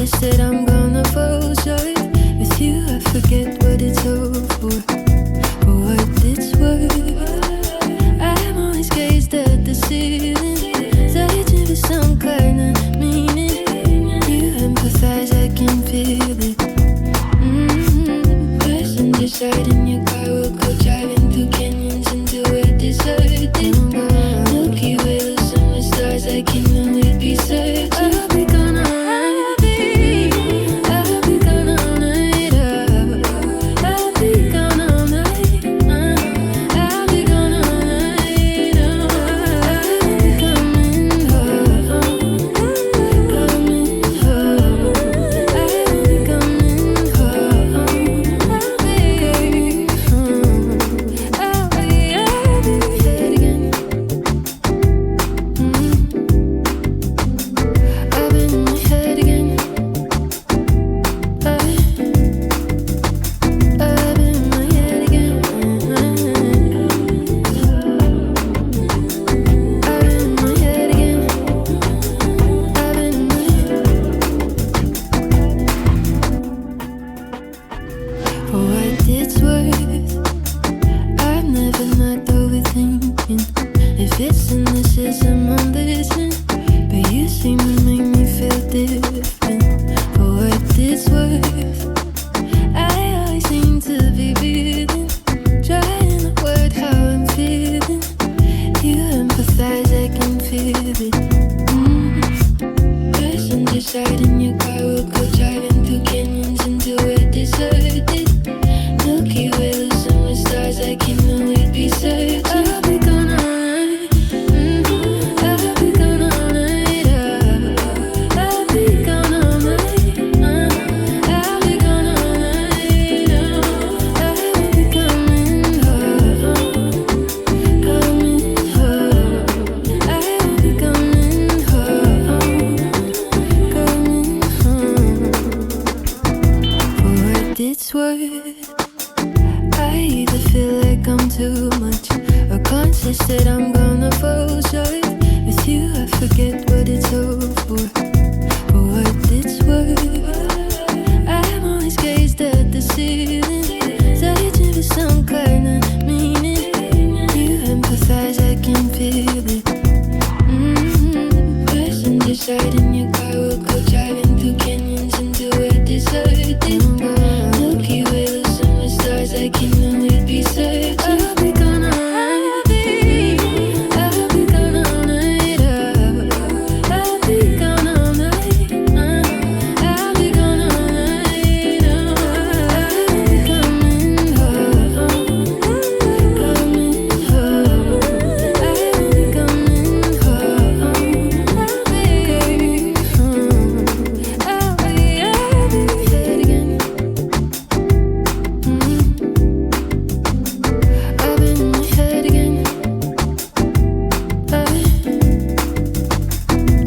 conscious that I'm gonna fall short. With you I forget what it's all for what it's worth. I'm always gazed at the ceiling, searching for some kind of meaning. You empathize, I can feel it. Passenger side in your car, we'll go driving through canyons into a deserted Milky Way, the summer stars, I can only be certain. I'll be gone all night. I'll be gone all night. I'll be gone all night. I'll be gone all night. I'll be coming home. Coming home. I'll be coming home. I'll be home. I'll be dead again. I've been in my head again. I've been in my head again. I've been in my head again. I've been in For what it's worth, I've never not overthinking if it's cynicism I'm listening, but you seem to make me feel different. For what it's worth, I always seem to be feeling, trying to word how I'm feeling. You empathize, I can feel it. Passenger side in your car, we'll go driving through canyons into a deserted Milky Way, the summer stars, I can only be certain. I'll be gone all night. I'll be gone all night. I'll be gone all night. I'll be gone all night. I'll be coming home. Coming home. I'll be coming home. Coming home. For what it's worth, I either feel like I'm too much or conscious that I'm gonna fall short. With you I forget what it's all for what it's worth. I'm always gazed at the ceiling, searching for some kind of meaning. You empathize, I can feel it. Passenger side in your car, we'll go driving through canyons into a deserted Milky Way, the summer stars, I can only be certain. I'll be gone all night. I'll be gone all night. I'll be gone all night. I'll be gone all night. I'll be coming home. Coming home. I'll be coming home. I'll be home. I'll be dead again. I've been in my head again.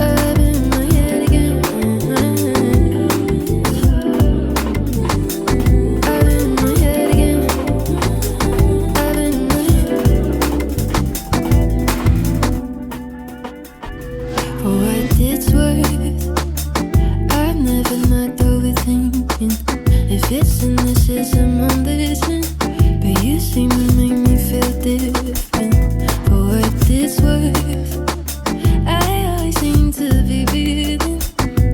I've been in my head again. I've been in my head again. I've been in For what it's worth, I've never not overthinking if it's cynicism I'm listening, but you seem to make me feel different. For what it's worth, I always seem to be feeling,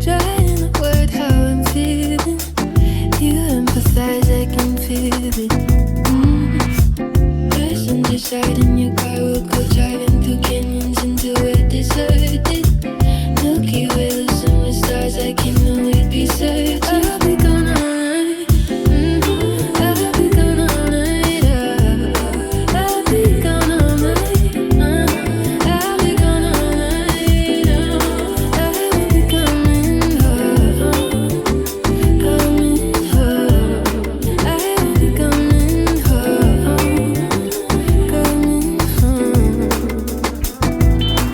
trying to word how I'm feeling. You empathize, I can feel it. Passenger side in your car, we'll go driving through canyons into a deserted Milky Way, the summer stars, I can only be certain. I'll be gone all night. I'll be gone all night. I'll be gone all night. I'll be gone all night. I'll be coming home. Coming home. I'll be coming home. Coming home.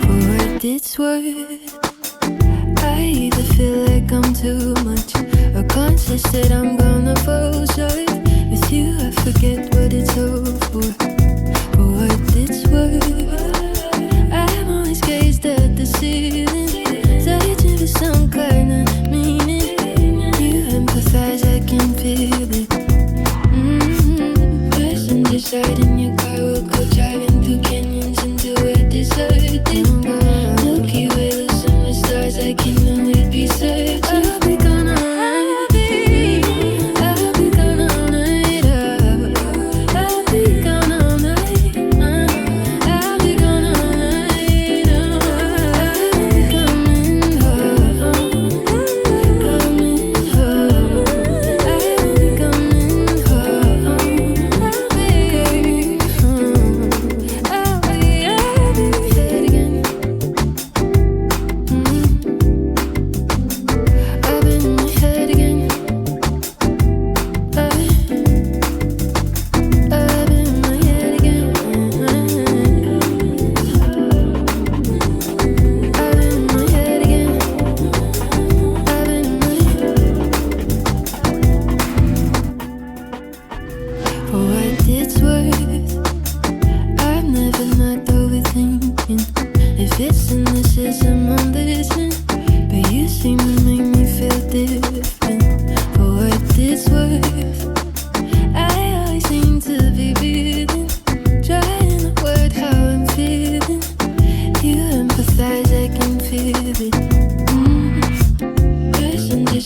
For what it's worth, I either feel like I'm too much or conscious that I'm gonna fall short. With you I forget what it's all for what it's worth. I'm always gazed at the ceiling, searching for some kind of meaning.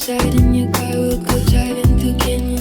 inside in your car, we'll go driving through canyons.